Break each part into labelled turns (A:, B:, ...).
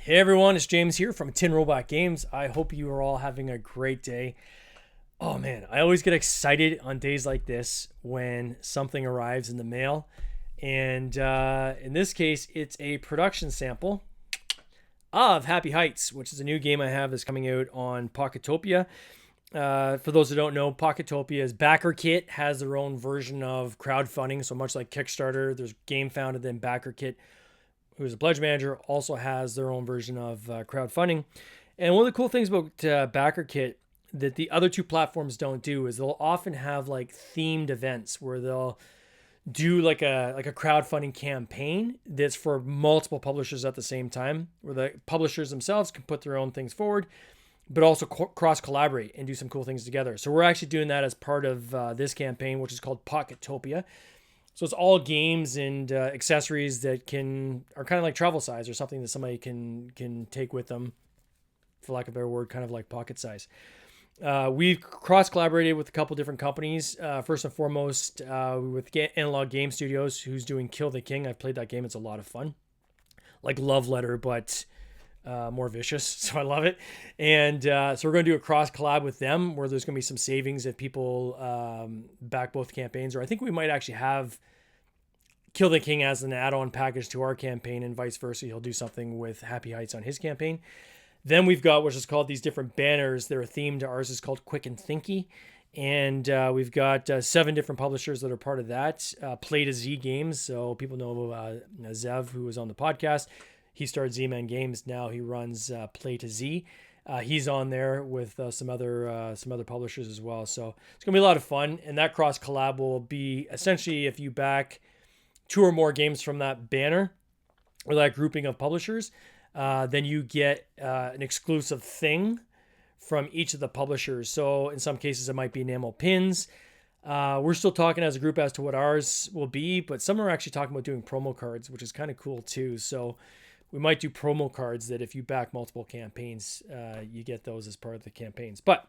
A: Hey everyone, it's James here from Tin Robot Games. I hope you are all having a great day. Oh man, I always get excited on days like this when something arrives in the mail. And in this case, it's a production sample of Happy Heights, which is a new game I have that's coming out on Pocketopia. For those who don't know, Pocketopia's BackerKit has their own version of crowdfunding. So much like Kickstarter, there's Game Founded, then BackerKit, who's a pledge manager, also has their own version of crowdfunding. And one of the cool things about BackerKit that the other two platforms don't do is they'll often have like themed events where they'll do like a crowdfunding campaign that's for multiple publishers at the same time, where the publishers themselves can put their own things forward, but also cross collaborate and do some cool things together. So we're actually doing that as part of this campaign, which is called Pocketopia. So it's all games and accessories that are kind of like travel size or something that somebody can take with them, for lack of a better word, kind of like pocket size. We've cross collaborated with a couple different companies. First and foremost, with Analog Game Studios, who's doing Kill the King. I've played that game; it's a lot of fun, like Love Letter, but more vicious. So I love it. And so we're going to do a cross collab with them where there's going to be some savings if people back both campaigns. Or I think we might actually have Kill the King as an add-on package to our campaign, and vice versa. He'll do something with Happy Heights on his campaign. Then we've got what's called these different banners. They're themed. Ours is called Quick and Thinky. And we've got 7 different publishers that are part of that. Play to Z Games. So people know Zev, who was on the podcast. He started Z-Man Games. Now he runs Play to Z. He's on there with some other publishers as well. So it's gonna be a lot of fun. And that cross collab will be essentially if you back 2 or more games from that banner or that grouping of publishers, then you get an exclusive thing from each of the publishers. So in some cases, it might be enamel pins. We're still talking as a group as to what ours will be, but some are actually talking about doing promo cards, which is kind of cool too. So we might do promo cards that if you back multiple campaigns, you get those as part of the campaigns. But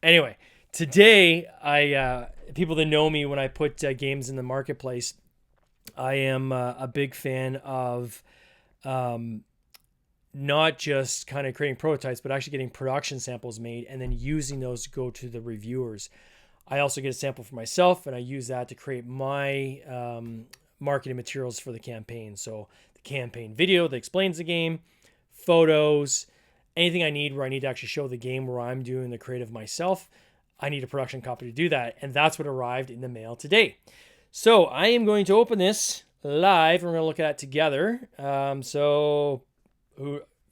A: anyway, today, people that know me when I put games in the marketplace, I am a big fan of not just kind of creating prototypes, but actually getting production samples made and then using those to go to the reviewers. I also get a sample for myself, and I use that to create my marketing materials for the campaign. So the campaign video that explains the game, photos, anything I need where I need to actually show the game where I'm doing the creative myself, I need a production copy to do that. And that's what arrived in the mail today. So I am going to open this live, and we're going to look at it together.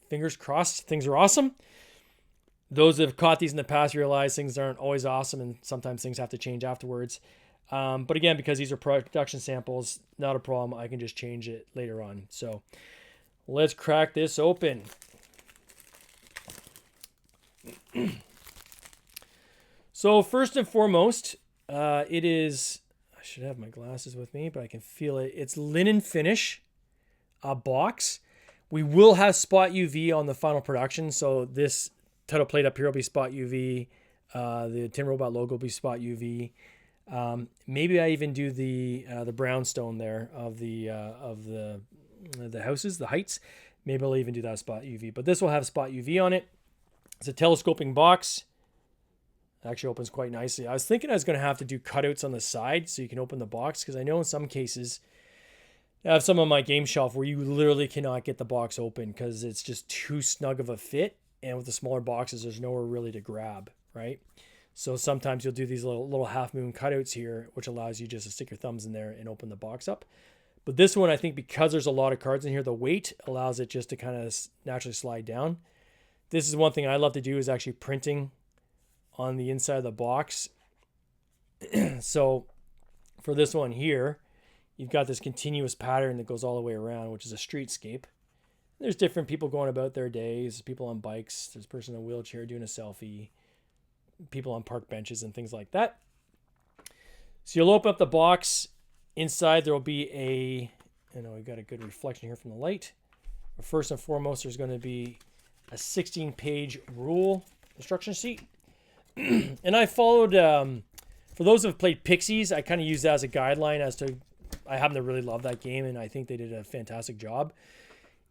A: Fingers crossed, things are awesome. Those that have caught these in the past realize things aren't always awesome, and sometimes things have to change afterwards. But again, because these are production samples, not a problem. I can just change it later on. So let's crack this open. So first and foremost, it is... I should have my glasses with me, but I can feel it. It's linen finish, a box. We will have spot UV on the final production. So this title plate up here will be spot UV. The Tin Robot logo will be spot UV. Maybe I even do the brownstone there of the houses, the heights. Maybe I'll even do that spot UV. But this will have spot UV on it. It's a telescoping box. It actually opens quite nicely. I was thinking I was going to have to do cutouts on the side so you can open the box, because I know in some cases I have some on my game shelf where you literally cannot get the box open because it's just too snug of a fit. And with the smaller boxes, there's nowhere really to grab, right? So sometimes you'll do these little half moon cutouts here, which allows you just to stick your thumbs in there and open the box up. But this one, I think because there's a lot of cards in here, the weight allows it just to kind of naturally slide down. This is one thing I love to do, is actually printing on the inside of the box. So for this one here, you've got this continuous pattern that goes all the way around, which is a streetscape. There's different people going about their days, people on bikes, there's a person in a wheelchair doing a selfie, people on park benches and things like that. So you'll open up the box. Inside there will be we've got a good reflection here from the light. But first and foremost, there's going to be a 16-page rule instruction sheet. And I followed, for those who have played Pixies, I kind of use that as a guideline I happen to really love that game, and I think they did a fantastic job.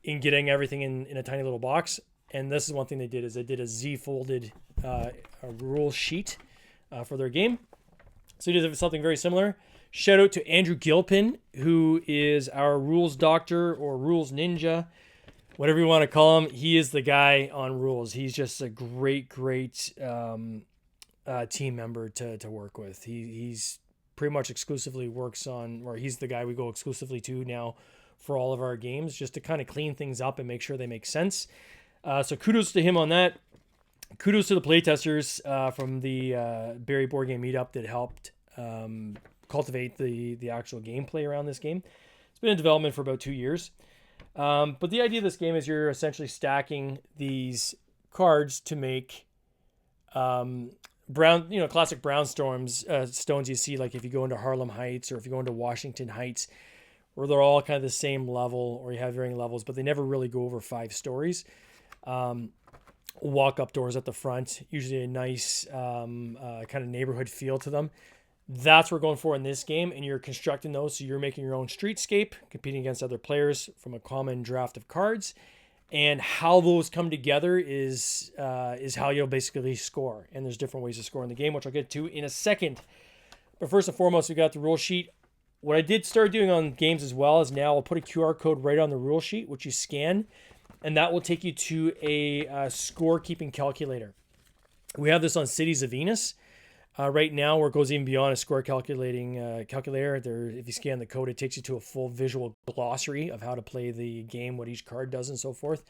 A: in getting everything in a tiny little box. And this is one thing they did, is they did a Z-folded a rule sheet for their game. So he did something very similar. Shout out to Andrew Gilpin, who is our rules doctor or rules ninja, whatever you want to call him. He is the guy on rules. He's just a great team member to work with. He's pretty much exclusively works on, or he's the guy we go exclusively to now for all of our games, just to kind of clean things up and make sure they make sense. So kudos to him on that. Kudos to the playtesters from the Barrie Board Game Meetup that helped cultivate the actual gameplay around this game. It's been in development for about 2 years. But the idea of this game is you're essentially stacking these cards to make classic brownstorms stones you see, like if you go into Harlem Heights or if you go into Washington Heights, where they're all kind of the same level, or you have varying levels, but they never really go over 5 stories. Walk-up doors at the front, usually a nice kind of neighborhood feel to them. That's what we're going for in this game, and you're constructing those, so you're making your own streetscape, competing against other players from a common draft of cards, and how those come together is how you'll basically score. And there's different ways to score in the game, which I'll get to in a second. But first and foremost, we got the rule sheet. What I did start doing on games as well is now I'll put a QR code right on the rule sheet, which you scan, and that will take you to a scorekeeping calculator. We have this on Cities of Venus. Right now, where it goes even beyond a score calculating calculator, if you scan the code, it takes you to a full visual glossary of how to play the game, what each card does, and so forth.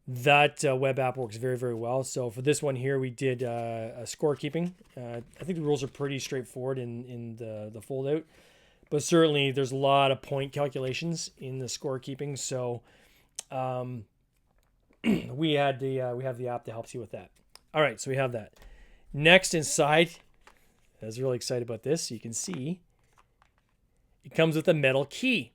A: That web app works very, very well. So for this one here, we did a scorekeeping. I think the rules are pretty straightforward in the fold out, but certainly there's a lot of point calculations in the scorekeeping. So we have the app that helps you with that. All right, so we have that. Next inside, I was really excited about this. You can see it comes with a metal key.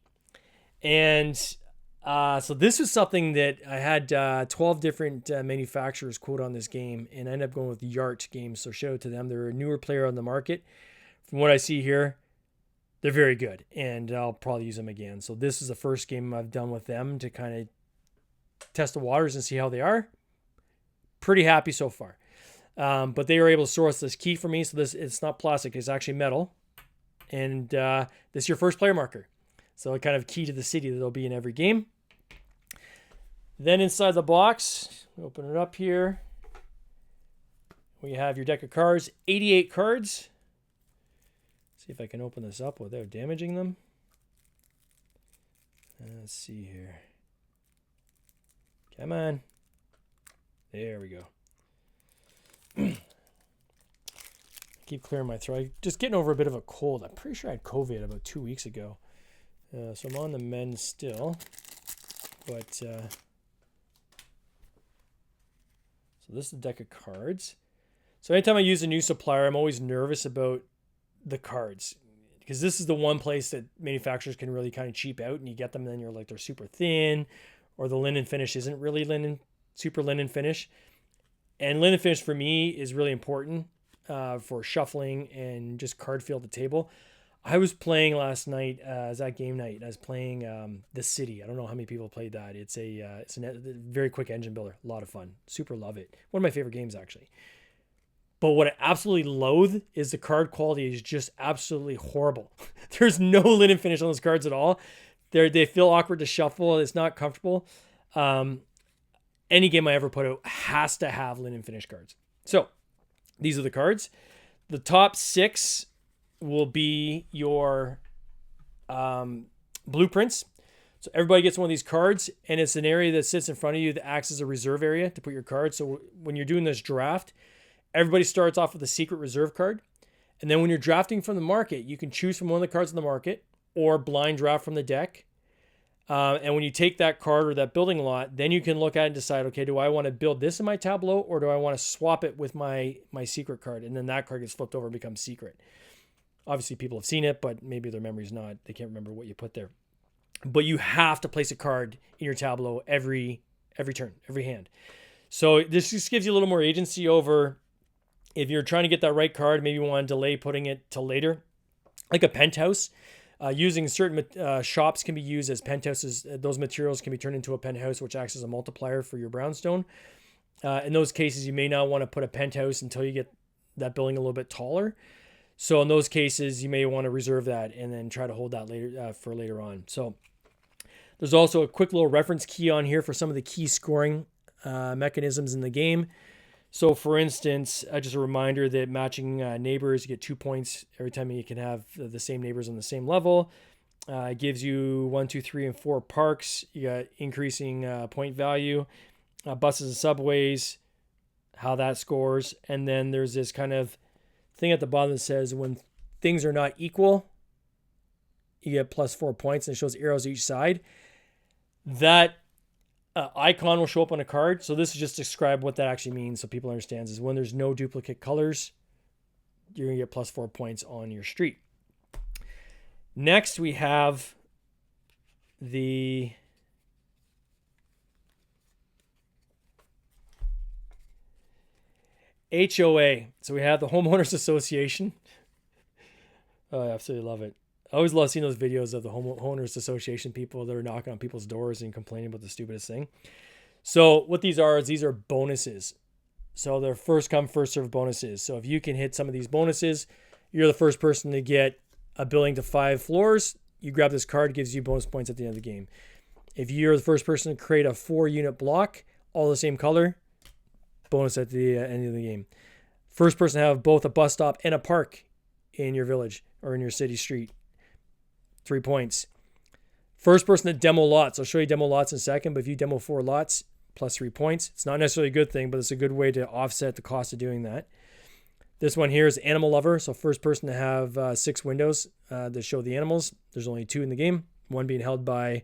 A: And so this is something that I had 12 different manufacturers quote on this game, and I ended up going with Yart Games. So shout out to them. They're a newer player on the market. From what I see here, they're very good, and I'll probably use them again. So this is the first game I've done with them to kind of test the waters and see how they are. Pretty happy so far. But they were able to source this key for me. So it's not plastic, it's actually metal. And this is your first player marker. So a kind of key to the city that'll be in every game. Then inside the box, open it up here. We have your deck of cards, 88 cards. See if I can open this up without damaging them. Let's see here. Come on. There we go. Keep clearing my throat. Just getting over a bit of a cold. I'm pretty sure I had COVID about 2 weeks ago. So I'm on the mend still. But so this is the deck of cards. So anytime I use a new supplier, I'm always nervous about the cards, because this is the one place that manufacturers can really kind of cheap out, and you get them and then you're like, they're super thin, or the linen finish isn't really super linen finish. And linen finish for me is really important for shuffling and just card feel at the table. I was playing last night, as that game night, I was playing The City. I don't know how many people played that. It's a very quick engine builder. A lot of fun. Super love it. One of my favorite games, actually. But what I absolutely loathe is the card quality is just absolutely horrible. There's no linen finish on those cards at all. They feel awkward to shuffle. It's not comfortable. Any game I ever put out has to have linen finish cards. So these are the cards. The top 6 will be your blueprints. So everybody gets one of these cards, and it's an area that sits in front of you that acts as a reserve area to put your cards. So when you're doing this draft, everybody starts off with a secret reserve card. And then when you're drafting from the market, you can choose from one of the cards in the market or blind draft from the deck. And when you take that card or that building lot, then you can look at it and decide, okay, do I want to build this in my tableau, or do I want to swap it with my secret card? And then that card gets flipped over and becomes secret. Obviously, people have seen it, but maybe their memory's not. They can't remember what you put there. But you have to place a card in your tableau every turn, every hand. So this just gives you a little more agency over, if you're trying to get that right card, maybe you want to delay putting it till later. Like a penthouse. Using certain shops can be used as penthouses. Those materials can be turned into a penthouse, which acts as a multiplier for your brownstone. In those cases, you may not want to put a penthouse until you get that building a little bit taller. So in those cases, you may want to reserve that and then try to hold that later for later on. So there's also a quick little reference key on here for some of the key scoring mechanisms in the game. So for instance, just a reminder that matching neighbors, you get 2 points every time you can have the same neighbors on the same level. It gives you 1, 2, 3, and 4 parks. You got increasing point value, buses and subways, how that scores. And then there's this kind of thing at the bottom that says when things are not equal, you get plus 4 points, and it shows arrows each side. That icon will show up on a card. So this is just to describe what that actually means so people understand is when there's no duplicate colors, you're going to get plus 4 points on your street. Next, we have the HOA. So we have the Homeowners Association. Oh, I absolutely love it. I always love seeing those videos of the homeowners association people that are knocking on people's doors and complaining about the stupidest thing. So what these are is these are bonuses. So they're first come, first serve bonuses. So if you can hit some of these bonuses, you're the first person to get a building to 5 floors. You grab this card, gives you bonus points at the end of the game. If you're the first person to create a 4-unit block, all the same color, bonus at the end of the game. First person to have both a bus stop and a park in your village or in your city street, 3 points. First person to demo lots. I'll show you demo lots in a second, but if you demo 4 lots, plus 3 points. It's not necessarily a good thing, but it's a good way to offset the cost of doing that. This one here is Animal Lover. So first person to have 6 windows that show the animals. There's only 2 in the game. One being held by,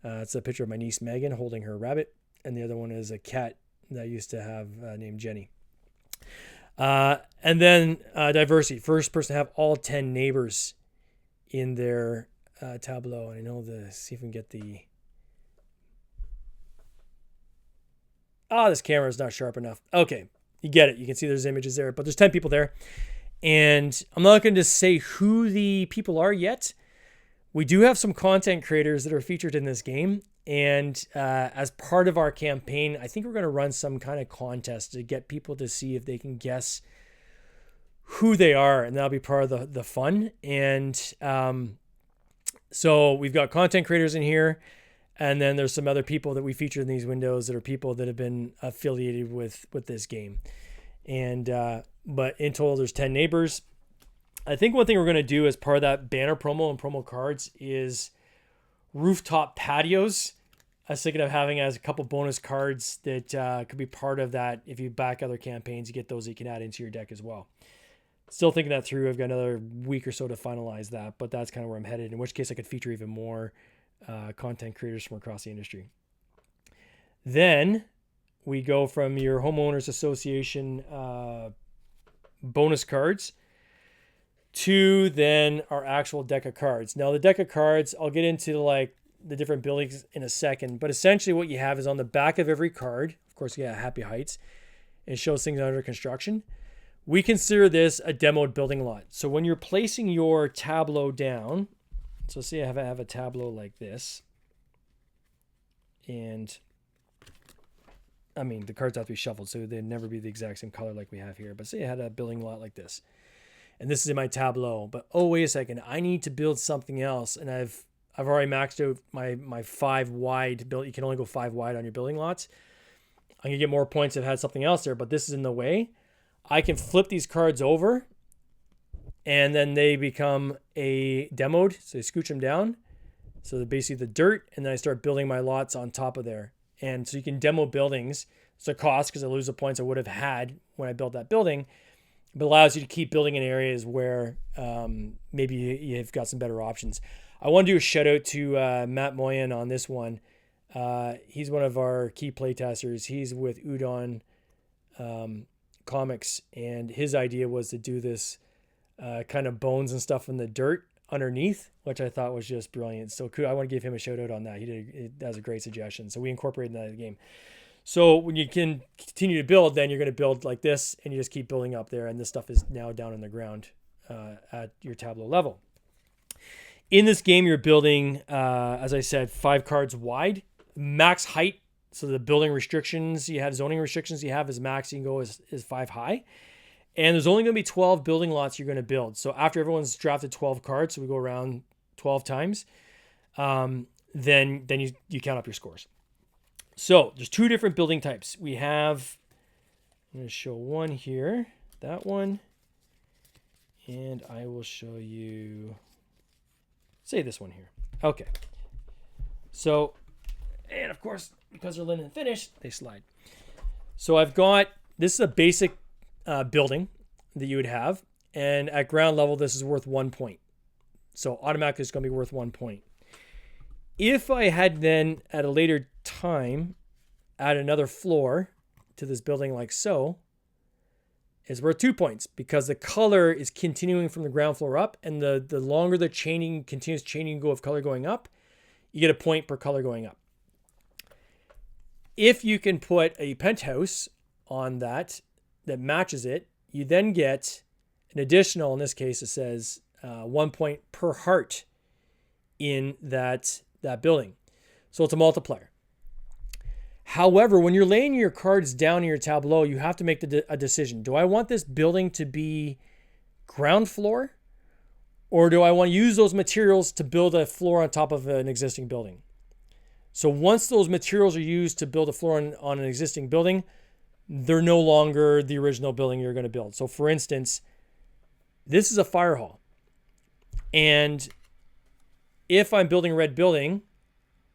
A: it's a picture of my niece Megan holding her rabbit. And the other one is a cat that I used to have named Jenny. And then diversity. First person to have all 10 neighbors in their tableau. And I know see if we can get the... this camera is not sharp enough. Okay, you get it. You can see there's images there, but there's 10 people there. And I'm not going to say who the people are yet. We do have some content creators that are featured in this game. And as part of our campaign, I think we're going to run some kind of contest to get people to see if they can guess who they are, and that'll be part of the fun. And so we've got content creators in here, and then there's some other people that we feature in these windows that are people that have been affiliated with this game. And but in total, there's 10 neighbors. I think one thing we're going to do as part of that banner promo and promo cards is rooftop patios. I was thinking of having as a couple bonus cards that could be part of that. If you back other campaigns, you get those that you can add into your deck as well. Still thinking that through. I've got another week or so to finalize that, but that's kind of where I'm headed, in which case I could feature even more content creators from across the industry. Then we go from your Homeowners Association bonus cards to then our actual deck of cards. Now the deck of cards, I'll get into like the different buildings in a second, but essentially what you have is on the back of every card, of course you got Happy Heights, it shows things under construction. We consider this a demoed building lot. So when you're placing your tableau down, so say I have a tableau like this, and I mean, the cards have to be shuffled, so they'd never be the exact same color like we have here. But say I had a building lot like this, and this is in my tableau. But oh, wait a second, I need to build something else, and I've already maxed out my 5 wide build. You can only go 5 wide on your building lots. I'm gonna get more points if I had something else there, but this is in the way. I can flip these cards over, and then they become a demoed. So I scooch them down. So they're basically the dirt, and then I start building my lots on top of there. And so you can demo buildings. It's a cost because I lose the points I would have had when I built that building. But it allows you to keep building in areas where maybe you've got some better options. I want to do a shout out to Matt Moyen on this one. He's one of our key playtesters. He's with Udon Comics, and his idea was to do this kind of bones and stuff in the dirt underneath, which I thought was just brilliant. So cool. I want to give him a shout out on that. That was a great suggestion. So we incorporated that in the game. So when you can continue to build, then you're going to build like this, and you just keep building up there. And this stuff is now down on the ground at your tableau level. In this game, you're building, as I said, 5 cards wide, max height. So the building restrictions you have, zoning restrictions you have is max. You can go as 5 high. And there's only going to be 12 building lots you're going to build. So after everyone's drafted 12 cards, so we go around 12 times, then you count up your scores. So there's 2 different building types. We have, I'm going to show one here, that one, and I will show you, say this one here. Okay. So, and of course, because they're linen finished, they slide. So I've got, this is a basic building that you would have. And at ground level, this is worth 1 point. So automatically it's going to be worth 1 point. If I had then at a later time add another floor to this building like so, it's worth 2 points because the color is continuing from the ground floor up. And the longer the chaining, continuous chaining go of color going up, you get a point per color going up. If you can put a penthouse on that matches it, you then get an additional, in this case, it says 1 point per heart in that building. So it's a multiplier. However, when you're laying your cards down in your tableau, you have to make a decision. Do I want this building to be ground floor? Or do I want to use those materials to build a floor on top of an existing building? So once those materials are used to build a floor on an existing building, they're no longer the original building you're going to build. So for instance, this is a fire hall. And if I'm building a red building,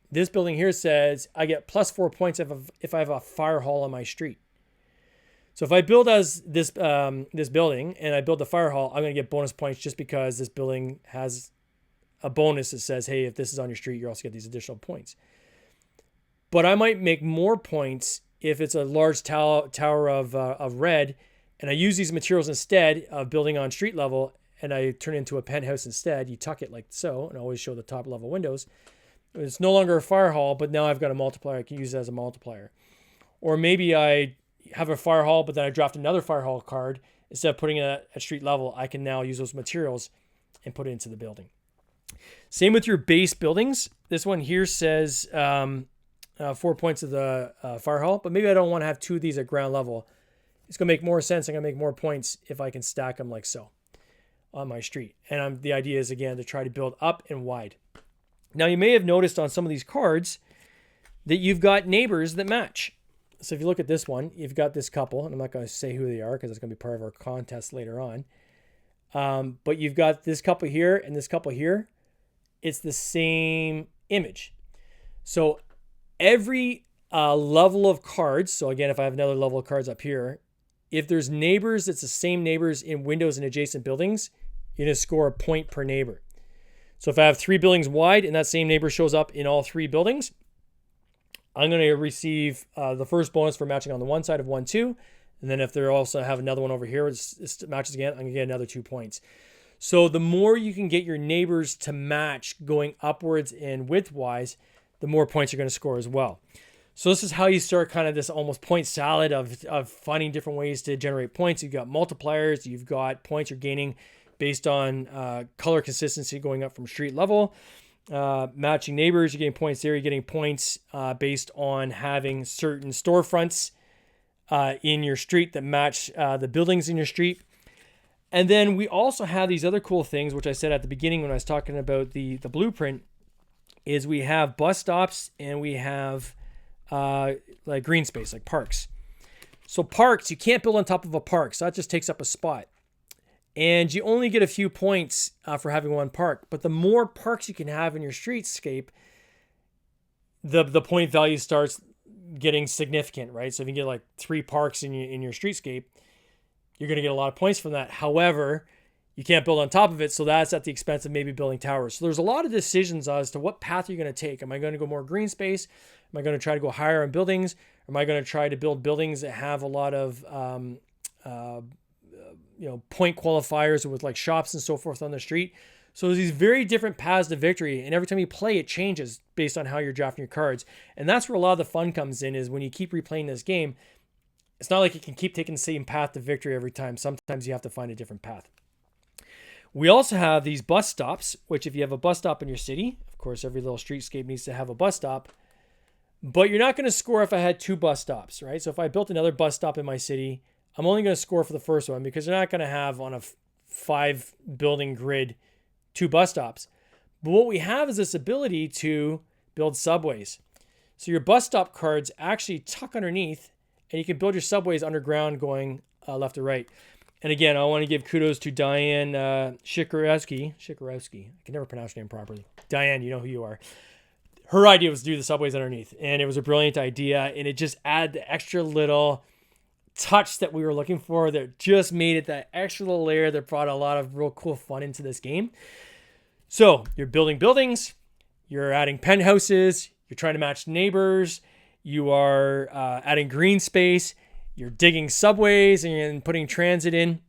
A: this building here says I get plus 4 points if I have a fire hall on my street. So if I build as this building and I build the fire hall, I'm going to get bonus points just because this building has a bonus that says, hey, if this is on your street, you also get these additional points. But I might make more points if it's a large tower of red, and I use these materials instead of building on street level, and I turn it into a penthouse instead. You tuck it like so, and always show the top level windows. It's no longer a fire hall, but now I've got a multiplier. I can use it as a multiplier. Or maybe I have a fire hall, but then I draft another fire hall card. Instead of putting it at street level, I can now use those materials and put it into the building. Same with your base buildings. This one here says 4 points of the fire hall, but maybe I don't want to have 2 of these at ground level. It's going to make more sense. I'm going to make more points if I can stack them like so on my street. And the idea is, again, to try to build up and wide. Now, you may have noticed on some of these cards that you've got neighbors that match. So if you look at this one, you've got this couple, and I'm not going to say who they are because it's going to be part of our contest later on. But you've got this couple here and this couple here. It's the same image. So every level of cards, so again, if I have another level of cards up here, if there's neighbors that's the same neighbors in windows and adjacent buildings, you're going to score a point per neighbor. So if I have 3 buildings wide and that same neighbor shows up in all 3 buildings, I'm going to receive the first bonus for matching on the one side of 1, 2. And then if they also have another one over here, it matches again, I'm going to get another 2 points. So the more you can get your neighbors to match going upwards and width-wise, the more points you're going to score as well. So this is how you start kind of this almost point salad of finding different ways to generate points. You've got multipliers. You've got points you're gaining based on color consistency going up from street level. Matching neighbors, you're getting points there. You're getting points based on having certain storefronts in your street that match the buildings in your street. And then we also have these other cool things, which I said at the beginning when I was talking about the blueprint, is we have bus stops and we have like green space, like parks. So parks, you can't build on top of a park. So that just takes up a spot. And you only get a few points for having one park. But the more parks you can have in your streetscape, the point value starts getting significant, right? So if you get like 3 parks in your streetscape, you're going to get a lot of points from that. However, you can't build on top of it, so that's at the expense of maybe building towers. So there's a lot of decisions as to what path you're going to take. Am I going to go more green space? Am I going to try to go higher on buildings? Or am I going to try to build buildings that have a lot of point qualifiers with like shops and so forth on the street? So there's these very different paths to victory, and every time you play, it changes based on how you're drafting your cards. And that's where a lot of the fun comes in, is when you keep replaying this game, it's not like you can keep taking the same path to victory every time. Sometimes you have to find a different path. We also have these bus stops, which if you have a bus stop in your city, of course, every little streetscape needs to have a bus stop, but you're not going to score if I had 2 bus stops, right? So if I built another bus stop in my city, I'm only going to score for the first one because they're not going to have on a 5 building grid 2 bus stops. But what we have is this ability to build subways. So your bus stop cards actually tuck underneath, and you can build your subways underground going left to right. And again, I want to give kudos to Diane Shikorowski. I can never pronounce your name properly. Diane, you know who you are. Her idea was to do the subways underneath, and it was a brilliant idea, and it just added the extra little touch that we were looking for that just made it that extra little layer that brought a lot of real cool fun into this game. So you're building buildings, you're adding penthouses, you're trying to match neighbors, you are adding green space, you're digging subways and putting transit in.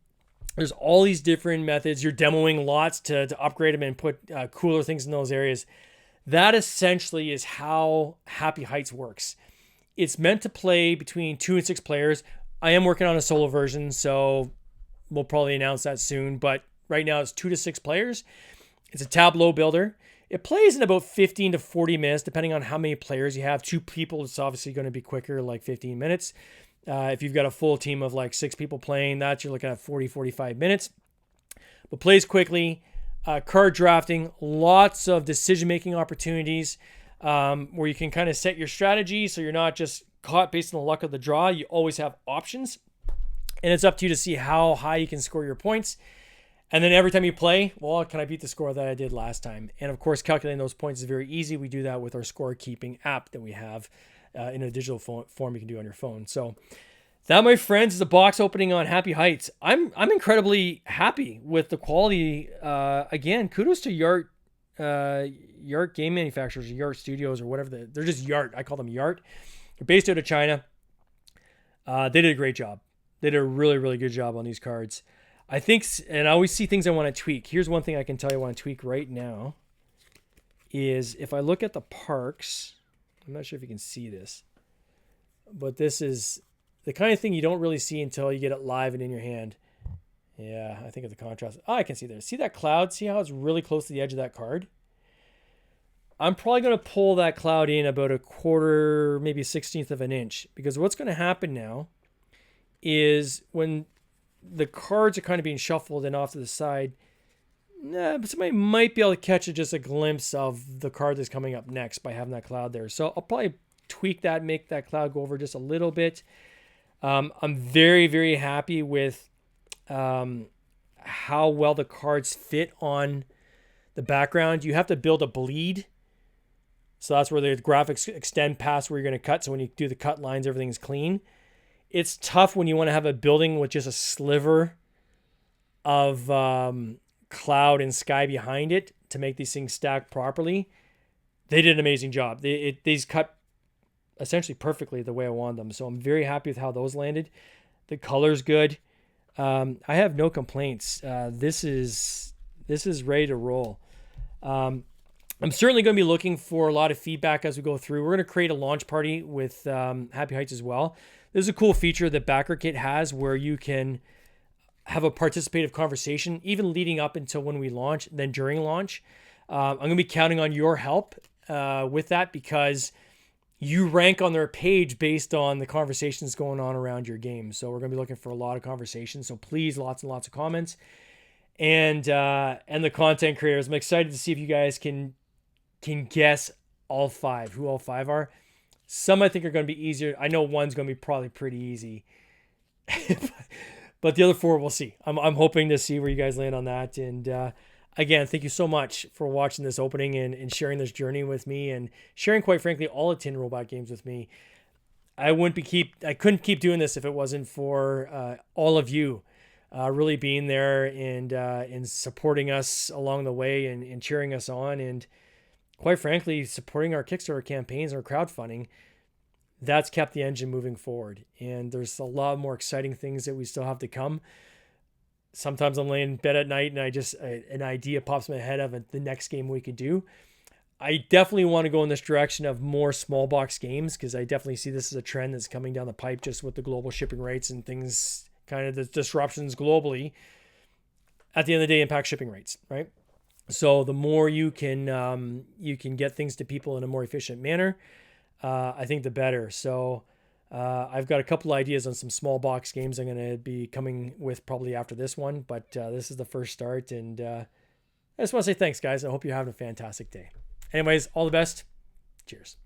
A: There's all these different methods. You're demoing lots to upgrade them and put cooler things in those areas. That essentially is how Happy Heights works. It's meant to play between 2 and 6 players. I am working on a solo version, so we'll probably announce that soon. But right now it's 2 to 6 players. It's a tableau builder. It plays in about 15 to 40 minutes, depending on how many players you have. 2 people, it's obviously going to be quicker, like 15 minutes. If you've got a full team of like 6 people playing that, you're looking at 40, 45 minutes. But plays quickly. Card drafting, lots of decision-making opportunities where you can kind of set your strategy so you're not just caught based on the luck of the draw. You always have options. And it's up to you to see how high you can score your points. And then every time you play, well, can I beat the score that I did last time? And of course, calculating those points is very easy. We do that with our score-keeping app that we have in a digital form you can do on your phone. So that, my friends, is a box opening on Happy Heights. I'm incredibly happy with the quality. Again, kudos to Yart game manufacturers, or Yart Studios, or whatever. They're just Yart. I call them Yart. They're based out of China. They did a great job. They did a really, really good job on these cards. I think, and I always see things I want to tweak. Here's one thing I can tell you I want to tweak right now is if I look at the parks, I'm not sure if you can see this, but this is the kind of thing you don't really see until you get it live and in your hand. Yeah, I think of the contrast. Oh, I can see there. See that cloud? See how it's really close to the edge of that card? I'm probably going to pull that cloud in about a quarter, maybe a 16th of an inch, because what's going to happen now is when the cards are kind of being shuffled and off to the side, but somebody might be able to catch just a glimpse of the card that's coming up next by having that cloud there. So I'll probably tweak that, make that cloud go over just a little bit. I'm very, very happy with how well the cards fit on the background. You have to build a bleed. So that's where the graphics extend past where you're going to cut. So when you do the cut lines, everything's clean. It's tough when you want to have a building with just a sliver of cloud and sky behind it to make these things stack properly. They did an amazing job. These cut essentially perfectly the way I want them. So I'm very happy with how those landed. The color's good. I have no complaints. This is ready to roll. I'm certainly going to be looking for a lot of feedback as we go through. We're going to create a launch party with Happy Heights as well. There's a cool feature that BackerKit has where you can have a participative conversation, even leading up until when we launch, then during launch. I'm going to be counting on your help with that because you rank on their page based on the conversations going on around your game. So we're going to be looking for a lot of conversations. So please, lots and lots of comments. And the content creators, I'm excited to see if you guys can guess who all 5 are. Some I think are going to be easier. I know one's going to be probably pretty easy. But the other 4 we'll see. I'm hoping to see where you guys land on that. And again, thank you so much for watching this opening and sharing this journey with me and sharing, quite frankly, all of Tin Robot Games with me. I couldn't keep doing this if it wasn't for all of you really being there and supporting us along the way and cheering us on, and quite frankly, supporting our Kickstarter campaigns, our crowdfunding. That's kept the engine moving forward. And there's a lot more exciting things that we still have to come. Sometimes I'm laying in bed at night and an idea pops in my head of the next game we could do. I definitely want to go in this direction of more small box games because I definitely see this as a trend that's coming down the pipe just with the global shipping rates and things, kind of the disruptions globally. at the end of the day impact shipping rates, right? So the more you can get things to people in a more efficient manner, I think the better. So I've got a couple ideas on some small box games I'm going to be coming with probably after this one, but this is the first start. And I just want to say thanks, guys. I hope you're having a fantastic day. Anyways, all the best. Cheers.